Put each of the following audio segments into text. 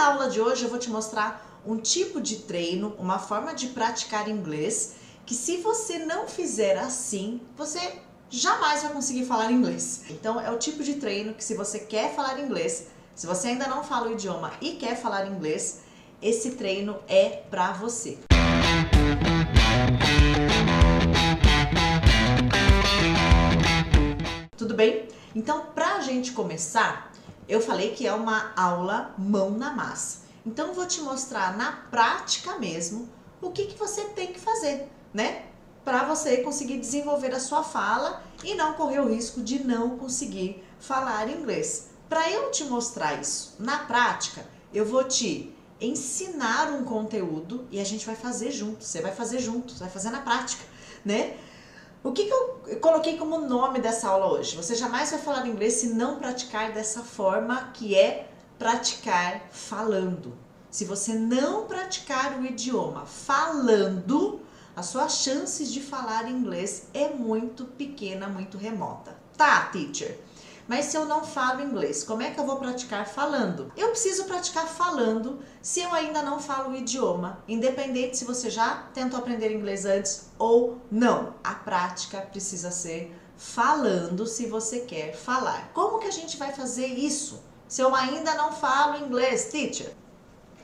na aula de hoje eu vou te mostrar um tipo de treino, uma forma de praticar inglês, que se você não fizer assim, você jamais vai conseguir falar inglês. Então é o tipo de treino que se você quer falar inglês, se você ainda não fala o idioma e quer falar inglês, esse treino é pra você. Tudo bem? Então, pra gente começar, eu falei que é uma aula mão na massa. Então, eu vou te mostrar na prática mesmo o que você tem que fazer, né? Para você conseguir desenvolver a sua fala e não correr o risco de não conseguir falar inglês. Para eu te mostrar isso na prática, eu vou te ensinar um conteúdo e a gente vai fazer junto. Você vai fazer junto, você vai fazer na prática, né? O que eu coloquei como nome dessa aula hoje? Você jamais vai falar inglês se não praticar dessa forma, que é praticar falando. Se você não praticar o idioma falando, as suas chances de falar inglês é muito pequena, muito remota. Tá, teacher? Mas se eu não falo inglês, como é que eu vou praticar falando? Eu preciso praticar falando se eu ainda não falo o idioma, independente se você já tentou aprender inglês antes ou não. A prática precisa ser falando se você quer falar. Como que a gente vai fazer isso se eu ainda não falo inglês, teacher?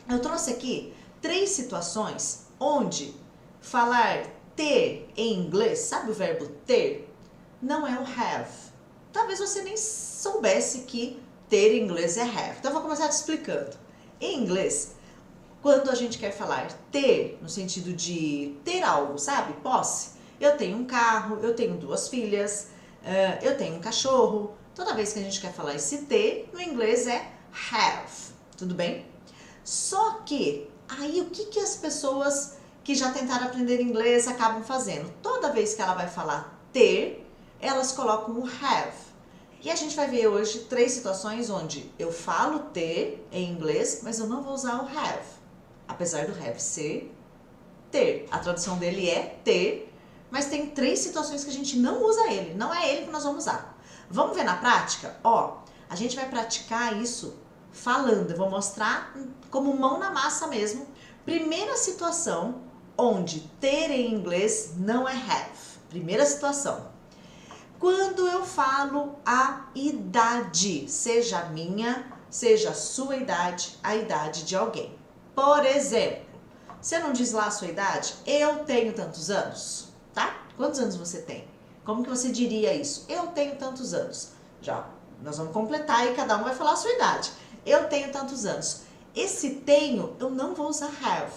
Eu trouxe aqui 3 situações onde falar ter em inglês, sabe o verbo ter? Não é o have. Talvez você nem soubesse que ter em inglês é have. Então, eu vou começar te explicando. Em inglês, quando a gente quer falar ter, no sentido de ter algo, sabe? Posse. Eu tenho um carro, eu tenho 2 filhas, eu tenho um cachorro. Toda vez que a gente quer falar esse ter, no inglês é have. Tudo bem? Só que, aí o que as pessoas que já tentaram aprender inglês acabam fazendo? Toda vez que ela vai falar ter, elas colocam o have. E a gente vai ver hoje 3 situações onde eu falo ter em inglês, mas eu não vou usar o have. Apesar do have ser ter. A tradução dele é ter, mas tem 3 situações que a gente não usa ele. Não é ele que nós vamos usar. Vamos ver na prática? Ó, a gente vai praticar isso falando. Eu vou mostrar como mão na massa mesmo. Primeira situação onde ter em inglês não é have. Primeira situação. Quando eu falo a idade, seja a minha, seja a sua idade, a idade de alguém. Por exemplo, você não diz lá a sua idade? Eu tenho tantos anos, tá? Quantos anos você tem? Como que você diria isso? Eu tenho tantos anos. Já, nós vamos completar e cada um vai falar a sua idade. Eu tenho tantos anos. Esse tenho, eu não vou usar have.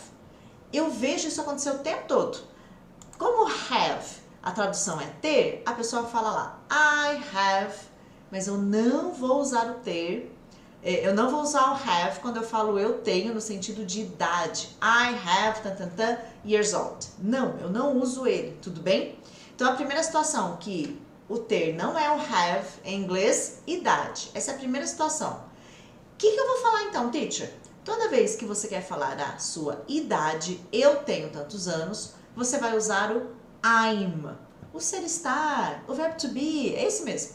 Eu vejo isso acontecer o tempo todo. Como have, a tradução é ter, a pessoa fala lá, I have, mas eu não vou usar o ter, eu não vou usar o have quando eu falo eu tenho no sentido de idade. I have years old. Não, eu não uso ele, tudo bem? Então a primeira situação que o ter não é o have em inglês, idade. Essa é a primeira situação. O que eu vou falar então, teacher? Toda vez que você quer falar a sua idade, eu tenho tantos anos, você vai usar o I'm, o ser estar, o verbo to be, é esse mesmo.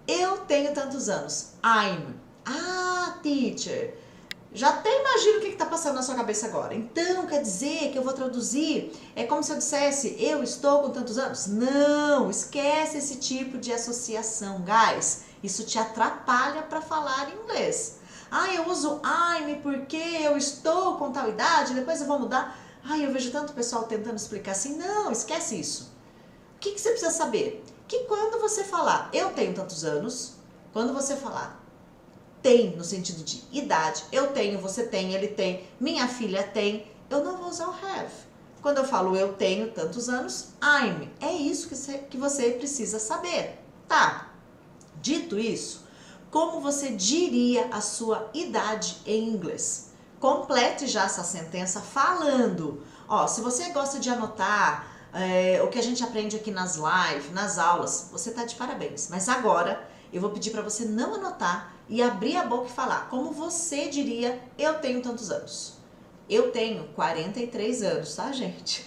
Eu tenho tantos anos, I'm. Ah, teacher, já até imagino o que está passando na sua cabeça agora. Então, quer dizer que eu vou traduzir, é como se eu dissesse, eu estou com tantos anos? Não, esquece esse tipo de associação, guys. Isso te atrapalha para falar inglês. Ah, eu uso I'm porque eu estou com tal idade, depois eu vou mudar. Ai, eu vejo tanto pessoal tentando explicar assim. Não, esquece isso. O que você precisa saber? Que quando você falar eu tenho tantos anos, quando você falar tem no sentido de idade, eu tenho, você tem, ele tem, minha filha tem, eu não vou usar o have. Quando eu falo eu tenho tantos anos, I'm. É isso que você precisa saber. Tá? Dito isso, como você diria a sua idade em inglês? Complete já essa sentença falando. Ó, se você gosta de anotar o que a gente aprende aqui nas lives, nas aulas, você tá de parabéns. Mas agora eu vou pedir para você não anotar e abrir a boca e falar como você diria eu tenho tantos anos. Eu tenho 43 anos, tá, gente?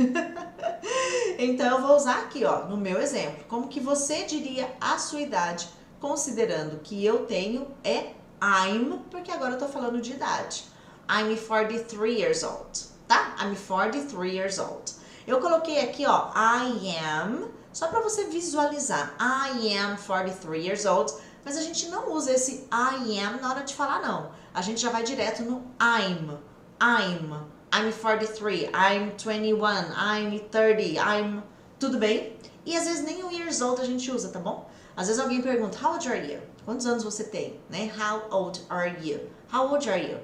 Então eu vou usar aqui, ó, no meu exemplo, como que você diria a sua idade, considerando que eu tenho é I'm, porque agora eu tô falando de idade. I'm 43 years old, tá? I'm 43 years old. Eu coloquei aqui, ó, I am, só para você visualizar. I am 43 years old, mas a gente não usa esse I am na hora de falar, não. A gente já vai direto no I'm 43, I'm 21, I'm 30, I'm... Tudo bem? E às vezes nem o years old a gente usa, tá bom? Às vezes alguém pergunta, how old are you? Quantos anos você tem? Né? How old are you? How old are you?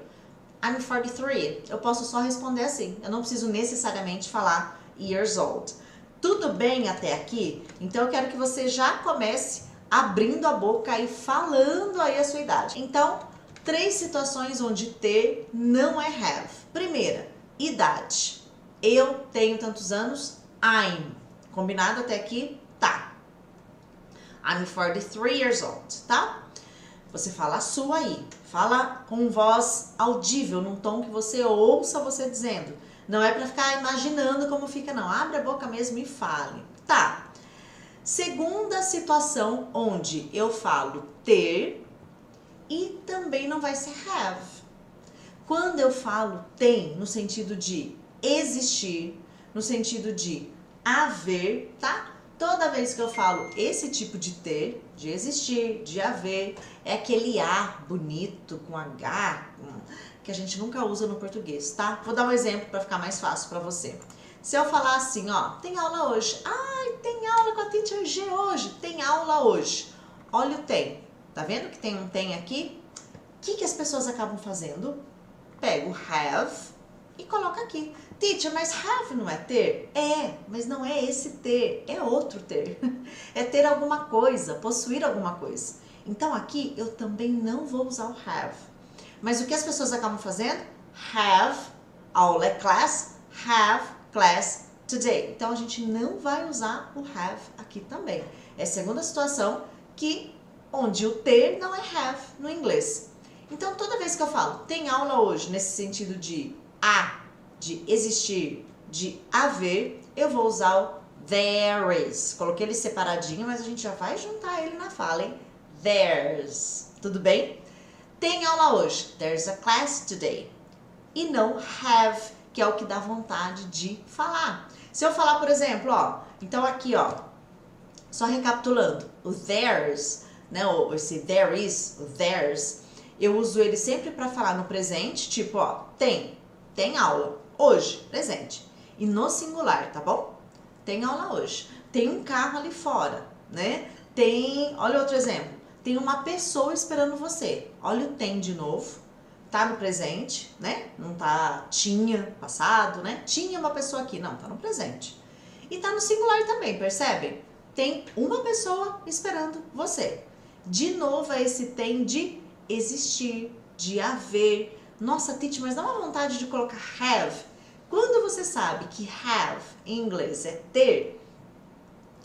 I'm 43. Eu posso só responder assim. Eu não preciso necessariamente falar years old. Tudo bem até aqui? Então eu quero que você já comece abrindo a boca e falando aí a sua idade. Então, 3 situações onde ter não é have. Primeira, idade. Eu tenho tantos anos, I'm. Combinado até aqui? Tá. I'm 43 years old, tá? Você fala a sua aí. Fala com voz audível, num tom que você ouça você dizendo. Não é pra ficar imaginando como fica, não. Abre a boca mesmo e fale. Tá. Segunda situação onde eu falo ter e também não vai ser have. Quando eu falo tem, no sentido de existir, no sentido de haver, tá? Toda vez que eu falo esse tipo de ter, de existir, de haver, é aquele A bonito, com H, que a gente nunca usa no português, tá? Vou dar um exemplo para ficar mais fácil para você. Se eu falar assim, ó, tem aula hoje. Ai, tem aula com a Teacher G hoje. Tem aula hoje. Olha o tem. Tá vendo que tem um tem aqui? O que as pessoas acabam fazendo? Pega o have e coloca aqui. Teacher, mas have não é ter? É, mas não é esse ter, é outro ter. É ter alguma coisa, possuir alguma coisa. Então aqui eu também não vou usar o have. Mas o que as pessoas acabam fazendo? Have, aula é class, have class today. Então a gente não vai usar o have aqui também. É a segunda situação onde o ter não é have no inglês. Então toda vez que eu falo tem aula hoje, nesse sentido de de existir, de haver, eu vou usar o there is. Coloquei ele separadinho, mas a gente já vai juntar ele na fala, hein? There's. Tudo bem? Tem aula hoje. There's a class today. E não have, que é o que dá vontade de falar. Se eu falar, por exemplo, ó, então aqui, ó, só recapitulando, o there's, né, ou esse there is, o there's, eu uso ele sempre para falar no presente, tipo, ó, tem aula hoje, presente. E no singular, tá bom? Tem aula hoje. Tem um carro ali fora, né? Olha outro exemplo. Tem uma pessoa esperando você. Olha o tem de novo. Tá no presente, né? Não tá tinha, passado, né? Tinha uma pessoa aqui. Não, tá no presente. E tá no singular também, percebem? Tem uma pessoa esperando você. De novo é esse tem de existir, de haver. Nossa, Titi, mas dá uma vontade de colocar have. Quando você sabe que have em inglês é ter,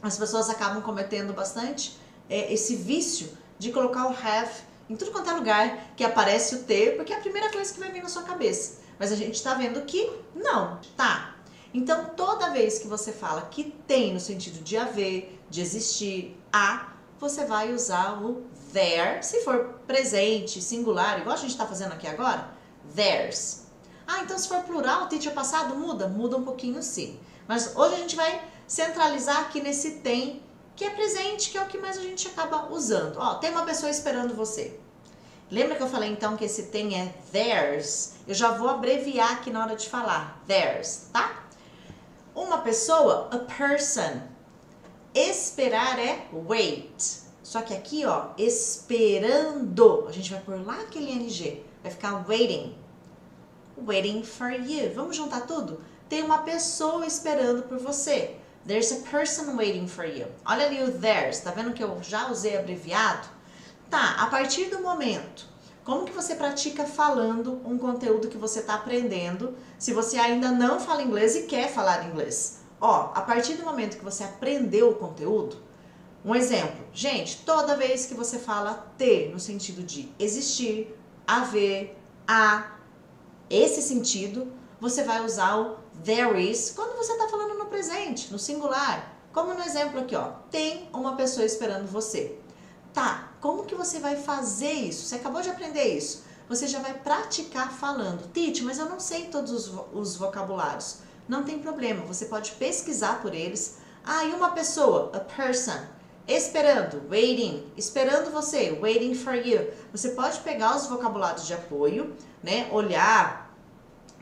as pessoas acabam cometendo bastante esse vício de colocar o have em tudo quanto é lugar que aparece o ter, porque é a primeira coisa que vai vir na sua cabeça. Mas a gente tá vendo que não, tá? Então, toda vez que você fala que tem no sentido de haver, de existir, você vai usar o there, se for presente, singular, igual a gente tá fazendo aqui agora, theirs. Então se for plural, teacher passado, muda um pouquinho sim. Mas hoje a gente vai centralizar aqui nesse tem, que é presente, que é o que mais a gente acaba usando. Ó, tem uma pessoa esperando você. Lembra que eu falei então que esse tem é theirs? Eu já vou abreviar aqui na hora de falar, theirs, tá? Uma pessoa, a person. Esperar é wait. Só que aqui, ó, esperando, a gente vai pôr lá aquele ing. Vai ficar waiting. Waiting for you. Vamos juntar tudo? Tem uma pessoa esperando por você. There's a person waiting for you. Olha ali o there's. Tá vendo que eu já usei abreviado? Tá, a partir do momento, como que você pratica falando um conteúdo que você está aprendendo, se você ainda não fala inglês e quer falar inglês? Ó, a partir do momento que você aprendeu o conteúdo, um exemplo. Gente, toda vez que você fala ter, no sentido de existir, haver, esse sentido, você vai usar o there is quando você está falando no presente, no singular. Como no exemplo aqui, ó, tem uma pessoa esperando você. Tá, como que você vai fazer isso? Você acabou de aprender isso. você já vai praticar falando. Teacher, mas eu não sei todos os vocabulários. Não tem problema, você pode pesquisar por eles. Ah, e uma pessoa, a person, esperando, waiting, esperando você, waiting for you. Você pode pegar os vocabulários de apoio, né, olhar,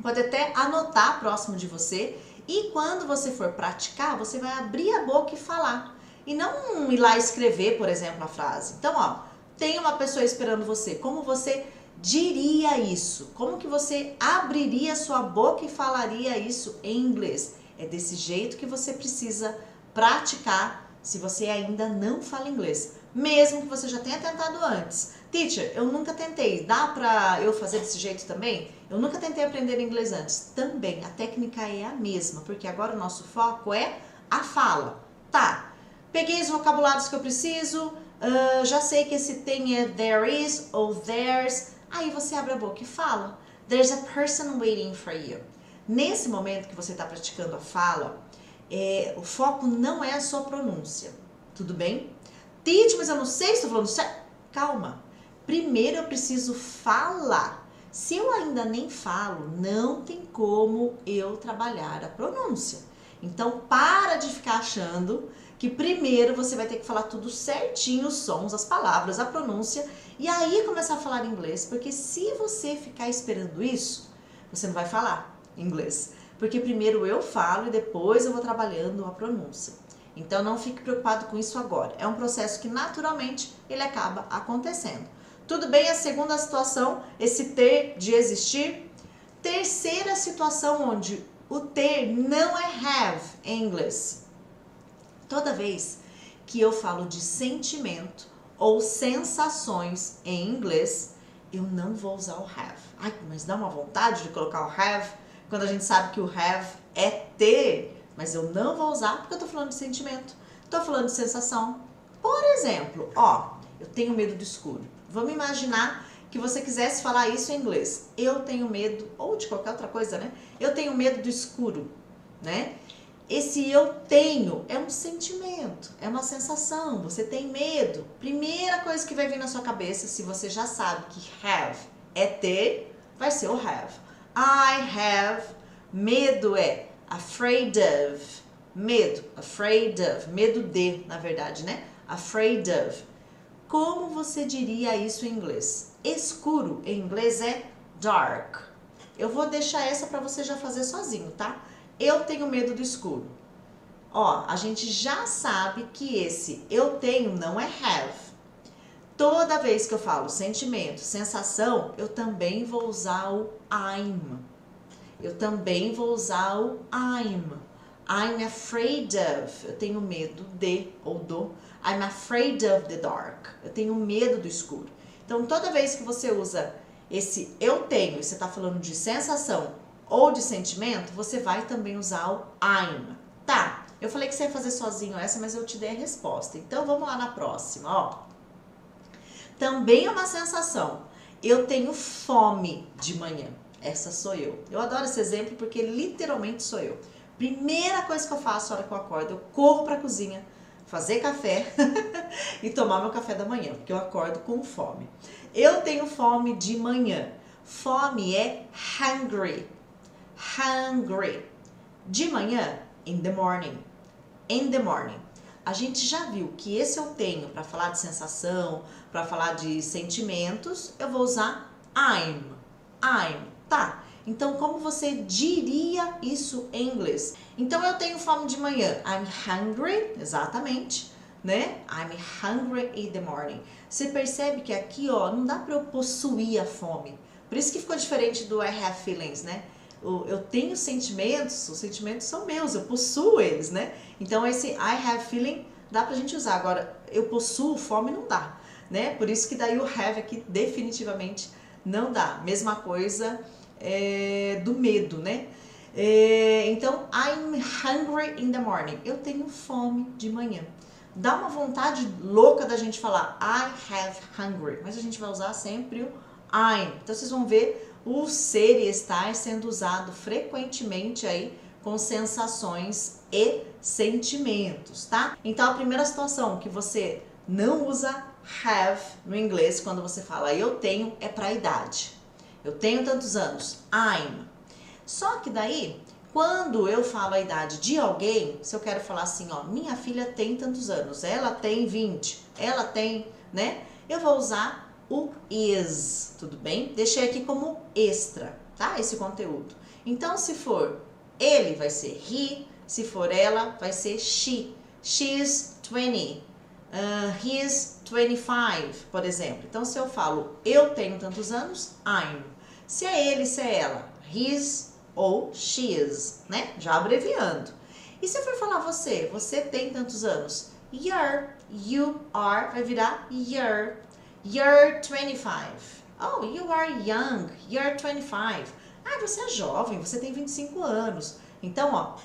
pode até anotar próximo de você. E quando você for praticar, você vai abrir a boca e falar. E não ir lá escrever, por exemplo, a frase. Então, ó, tem uma pessoa esperando você. Como você diria isso? Como que você abriria sua boca e falaria isso em inglês? É desse jeito que você precisa praticar se você ainda não fala inglês. Mesmo que você já tenha tentado antes. Teacher, eu nunca tentei. Dá pra eu fazer desse jeito também? Eu nunca tentei aprender inglês antes. Também, a técnica é a mesma, porque agora o nosso foco é a fala. Tá, peguei os vocabulários que eu preciso, já sei que esse tem é there is ou there's. Aí você abre a boca e fala. There's a person waiting for you. Nesse momento que você está praticando a fala, o foco não é a sua pronúncia. Tudo bem? Teacher, mas eu não sei se estou falando certo. Calma. Primeiro eu preciso falar. Se eu ainda nem falo, não tem como eu trabalhar a pronúncia. Então, para de ficar achando que primeiro você vai ter que falar tudo certinho, os sons, as palavras, a pronúncia, e aí começar a falar inglês, porque se você ficar esperando isso, você não vai falar inglês. Porque primeiro eu falo e depois eu vou trabalhando a pronúncia. Então, não fique preocupado com isso agora. É um processo que naturalmente ele acaba acontecendo. Tudo bem, a segunda situação, esse ter de existir. Terceira situação onde o ter não é have em inglês. Toda vez que eu falo de sentimento ou sensações em inglês, eu não vou usar o have. Ai, mas dá uma vontade de colocar o have quando a gente sabe que o have é ter, mas eu não vou usar porque eu tô falando de sentimento, tô falando de sensação. Por exemplo, ó, eu tenho medo do escuro. Vamos imaginar que você quisesse falar isso em inglês. Eu tenho medo, ou de qualquer outra coisa, né? Eu tenho medo do escuro, né? Esse eu tenho é um sentimento, é uma sensação, você tem medo. Primeira coisa que vai vir na sua cabeça, se você já sabe que have é ter, vai ser o have. I have, medo é afraid of, medo, afraid of, medo de, na verdade, né? Afraid of. Como você diria isso em inglês? Escuro em inglês é dark. Eu vou deixar essa para você já fazer sozinho, tá? Eu tenho medo do escuro. Ó, a gente já sabe que esse eu tenho não é have. Toda vez que eu falo sentimento, sensação, eu também vou usar o I'm. Eu também vou usar o I'm. I'm afraid of. Eu tenho medo de ou do. I'm afraid of the dark. Eu tenho medo do escuro. Então, toda vez que você usa esse eu tenho, e você está falando de sensação ou de sentimento, você vai também usar o I'm. Tá, eu falei que você ia fazer sozinho essa, mas eu te dei a resposta. Então, vamos lá na próxima, ó. Também é uma sensação. Eu tenho fome de manhã. Essa sou eu. Eu adoro esse exemplo porque literalmente sou eu. Primeira coisa que eu faço na hora que eu acordo, eu corro para a cozinha, fazer café e tomar meu café da manhã, porque eu acordo com fome. Eu tenho fome de manhã. Fome é hungry. Hungry. De manhã, in the morning. In the morning. A gente já viu que esse eu tenho para falar de sensação, para falar de sentimentos, eu vou usar I'm. I'm, tá? Então, como você diria isso em inglês? Então, eu tenho fome de manhã. I'm hungry, exatamente, né? I'm hungry in the morning. Você percebe que aqui, ó, não dá para eu possuir a fome. Por isso que ficou diferente do I have feelings, né? Eu tenho sentimentos, os sentimentos são meus, eu possuo eles, né? Então, esse I have feeling dá pra gente usar. Agora, eu possuo fome, não dá, né? Por isso que daí o have aqui definitivamente não dá. Mesma coisa do medo, né? Então, I'm hungry in the morning. Eu tenho fome de manhã. Dá uma vontade louca da gente falar I have hungry, mas a gente vai usar sempre o I'm. Então, vocês vão ver o ser e estar sendo usado frequentemente aí com sensações e sentimentos, tá? Então, a primeira situação que você não usa have no inglês quando você fala eu tenho é para a idade. Eu tenho tantos anos. I'm. Só que daí, quando eu falo a idade de alguém, se eu quero falar assim, ó, minha filha tem tantos anos, ela tem 20, ela tem, né? Eu vou usar o is, tudo bem? Deixei aqui como extra, tá? Esse conteúdo. Então, se for ele, vai ser he. Se for ela, vai ser she. She's 20. He's 25, por exemplo. Então, se eu falo eu tenho tantos anos, I'm. Se é ele, se é ela, his ou she's, né? Já abreviando. E se eu for falar você tem tantos anos, you are, vai virar you're 25. Oh, you are young, you're 25. Ah, você é jovem, você tem 25 anos. Então, ó,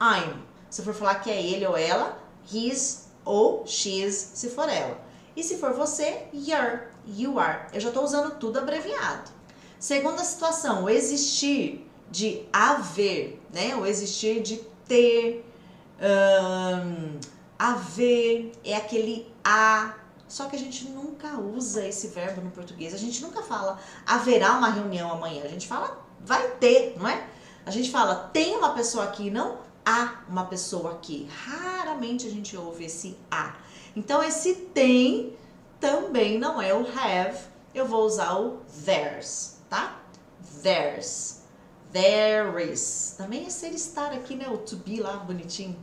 I'm. Se eu for falar que é ele ou ela, his ou she's, se for ela. E se for você, you are. Eu já estou usando tudo abreviado. Segunda situação, o existir de haver, né? O existir de ter, haver, é aquele a. Só que a gente nunca usa esse verbo no português. A gente nunca fala haverá uma reunião amanhã. A gente fala vai ter, não é? A gente fala tem uma pessoa aqui, não há uma pessoa aqui. Raramente a gente ouve esse a. Então esse tem também não é o have. Eu vou usar o theirs, tá? Theirs. There is. Também é ser estar aqui, né? O to be lá, bonitinho.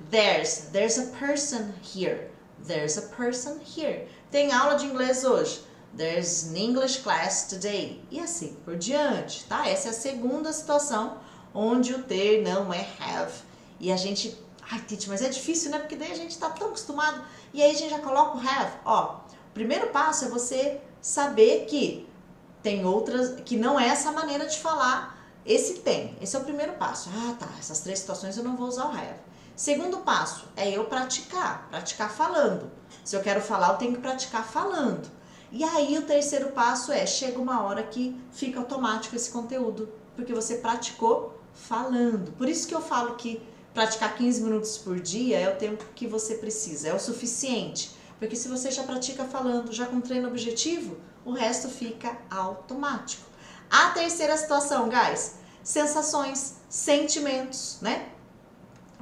There's a person here. There's a person here. Tem aula de inglês hoje. There's an English class today. E assim por diante, tá? Essa é a segunda situação onde o ter não é have. E a gente... Ai, Titi, mas é difícil, né? Porque daí a gente tá tão acostumado. E aí a gente já coloca o have. Ó, o primeiro passo é você saber que tem outras... Que não é essa maneira de falar esse tem. Esse é o primeiro passo. Ah, tá. Essas três situações eu não vou usar o have. Segundo passo é eu praticar falando. Se eu quero falar, eu tenho que praticar falando. E aí o terceiro passo é, chega uma hora que fica automático esse conteúdo, porque você praticou falando. Por isso que eu falo que praticar 15 minutos por dia é o tempo que você precisa, é o suficiente. Porque se você já pratica falando, já com treino objetivo, o resto fica automático. A terceira situação, guys, sensações, sentimentos, né?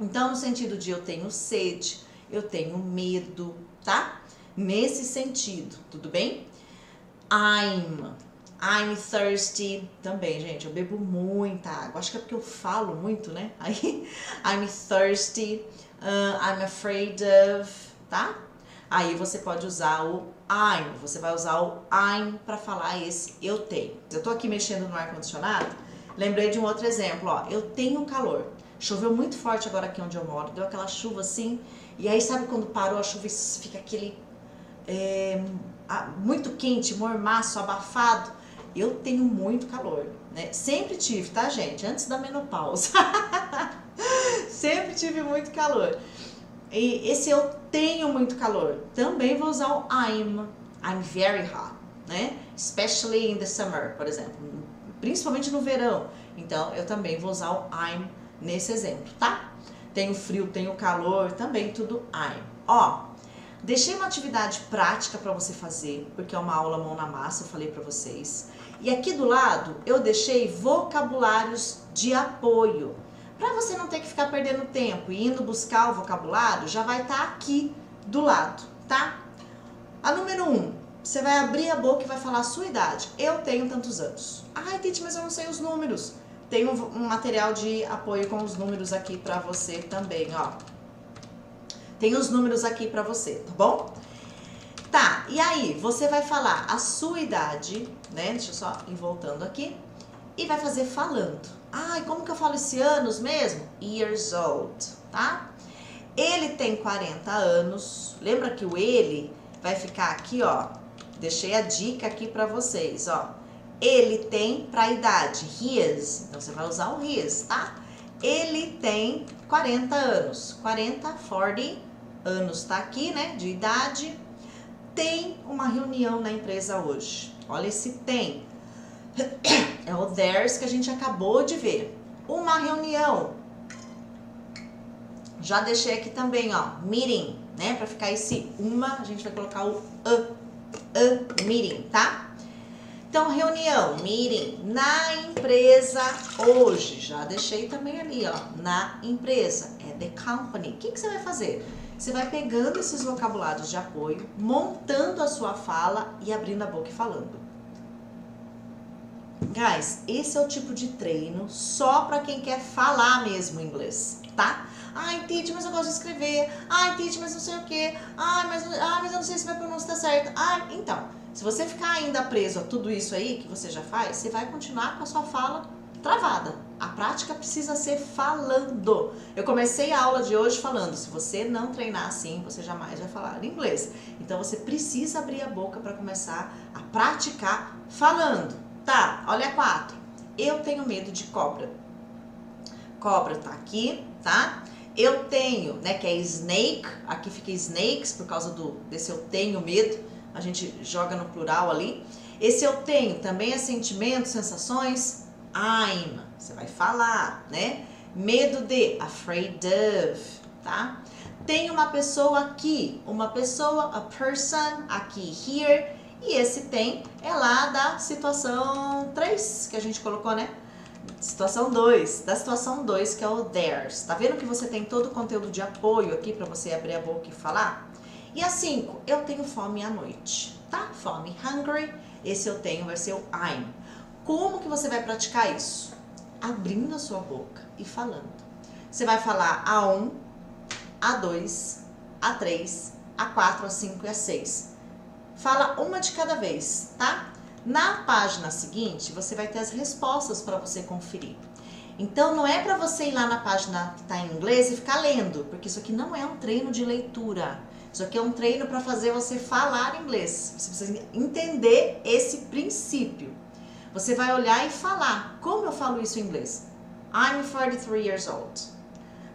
Então, no sentido de eu tenho sede, eu tenho medo, tá? Nesse sentido, tudo bem? I'm thirsty. Também, gente, eu bebo muita água. Acho que é porque eu falo muito, né? Aí, I'm thirsty. I'm afraid of, tá? Aí você pode usar o I'm. Você vai usar o I'm pra falar esse eu tenho. Eu tô aqui mexendo no ar-condicionado. Lembrei de um outro exemplo, ó. Eu tenho calor. Choveu muito forte agora aqui onde eu moro, deu aquela chuva assim, e aí sabe quando parou a chuva e fica aquele muito quente, mormaço, abafado? Eu tenho muito calor, né? Sempre tive, tá, gente? Antes da menopausa. Sempre tive muito calor. E esse eu tenho muito calor, também vou usar o I'm very hot, né? Especially in the summer, por exemplo, principalmente no verão. Então, eu também vou usar o I'm nesse exemplo, tá? Tenho frio, tenho calor, também tudo I'm. Ó, deixei uma atividade prática para você fazer, porque é uma aula mão na massa, eu falei para vocês. E aqui do lado, eu deixei vocabulários de apoio. Para você não ter que ficar perdendo tempo e indo buscar o vocabulário, já vai estar aqui do lado, tá? A número 1, você vai abrir a boca e vai falar a sua idade. Eu tenho tantos anos. Ai, Titi, mas eu não sei os números. Tem um material de apoio com os números aqui pra você também, ó. Tem os números aqui pra você, tá bom? Tá, e aí você vai falar a sua idade, né? Deixa eu só ir voltando aqui. E vai fazer falando. Ai, como que eu falo esse anos mesmo? Years old, tá? Ele tem 40 anos. Lembra que o ele vai ficar aqui, ó. Deixei a dica aqui pra vocês, ó. Ele tem pra idade, his, então você vai usar o his, tá? Ele tem 40 anos, 40 anos, tá aqui, né, de idade. Tem uma reunião na empresa hoje. Olha esse tem. É o theirs que a gente acabou de ver. Uma reunião. Já deixei aqui também, ó, meeting, né, pra ficar esse uma, a gente vai colocar o a meeting, tá? Então, reunião, meeting, na empresa hoje. Já deixei também ali, ó, na empresa. É the company. O que você vai fazer? Você vai pegando esses vocabulários de apoio, montando a sua fala e abrindo a boca e falando. Guys, esse é o tipo de treino só para quem quer falar mesmo inglês, tá? Ai, Titi, mas eu gosto de escrever. Ai, Titi, mas não sei o quê. Ai, mas eu não sei se minha pronúncia tá certa. Ai, então, se você ficar ainda preso a tudo isso aí que você já faz, você vai continuar com a sua fala travada. A prática precisa ser falando. Eu comecei a aula de hoje falando, se você não treinar assim, você jamais vai falar inglês. Então, você precisa abrir a boca para começar a praticar falando. Tá, olha a 4. Eu tenho medo de cobra. Cobra tá aqui, tá? Eu tenho, né, que é snake, aqui fica snakes por causa desse eu tenho medo, a gente joga no plural ali. Esse eu tenho também é sentimento, sensações, I'm, você vai falar, né? Medo de, afraid of, tá? Tem uma pessoa aqui, uma pessoa, a person, aqui, here, e esse tem é lá da situação 3 que a gente colocou, né? Situação 2, da situação 2, que é o theirs. Tá vendo que você tem todo o conteúdo de apoio aqui para você abrir a boca e falar? E a 5, eu tenho fome à noite, tá? Fome, hungry. Esse eu tenho vai ser o I'm. Como que você vai praticar isso? Abrindo a sua boca e falando. Você vai falar a 1, a 2, a 3, a 4, a 5 e a 6. Fala uma de cada vez, tá? Na página seguinte, você vai ter as respostas para você conferir. Então, não é para você ir lá na página que está em inglês e ficar lendo, porque isso aqui não é um treino de leitura. Isso aqui é um treino para fazer você falar inglês. Você precisa entender esse princípio. Você vai olhar e falar. Como eu falo isso em inglês? I'm 43 years old.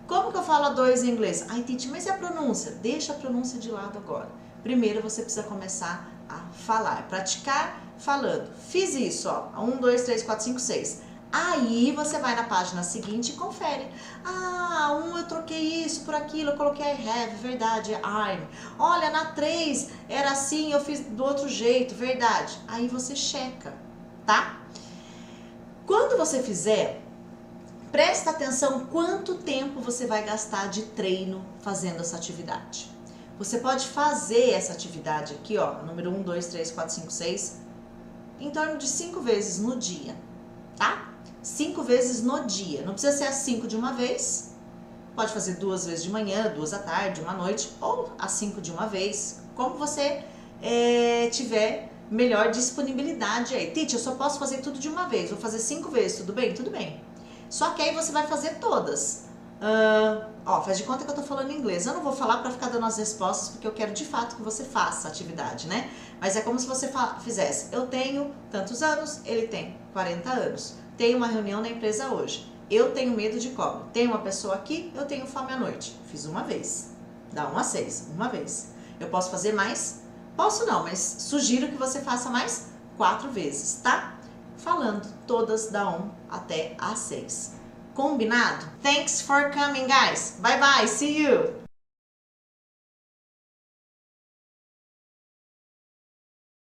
Como que eu falo a 2 em inglês? Ai, Titi, mas e a pronúncia? Deixa a pronúncia de lado agora. Primeiro você precisa começar a falar, praticar falando. Fiz isso, ó, 1, 2, 3, 4, 5, 6. Aí você vai na página seguinte e confere. Ah, 1 eu troquei isso por aquilo, eu coloquei I have, verdade, I'm. Olha, na 3 era assim, eu fiz do outro jeito, verdade. Aí você checa, tá? Quando você fizer, presta atenção quanto tempo você vai gastar de treino fazendo essa atividade. Você pode fazer essa atividade aqui, ó, número 1, 2, 3, 4, 5, 6, em torno de 5 vezes no dia, tá? 5 vezes no dia. Não precisa ser as 5 de uma vez. Pode fazer 2 vezes de manhã, 2 à tarde, 1 à noite, ou as 5 de uma vez. Como você tiver melhor disponibilidade aí. Titi, eu só posso fazer tudo de uma vez. Vou fazer 5 vezes, tudo bem? Tudo bem. Só que aí você vai fazer todas. Ó, faz de conta que eu tô falando em inglês. Eu não vou falar pra ficar dando as respostas, porque eu quero de fato que você faça a atividade, né? Mas é como se você fizesse. Eu tenho tantos anos, ele tem 40 anos. Tenho uma reunião na empresa hoje. Eu tenho medo de cobra. Tem uma pessoa aqui, eu tenho fome à noite. Fiz uma vez. Dá 1 a 6, uma vez. Eu posso fazer mais? Posso não, mas sugiro que você faça mais 4 vezes, tá? Falando todas da 1 até a 6. Combinado? Thanks for coming, guys. Bye bye. See you.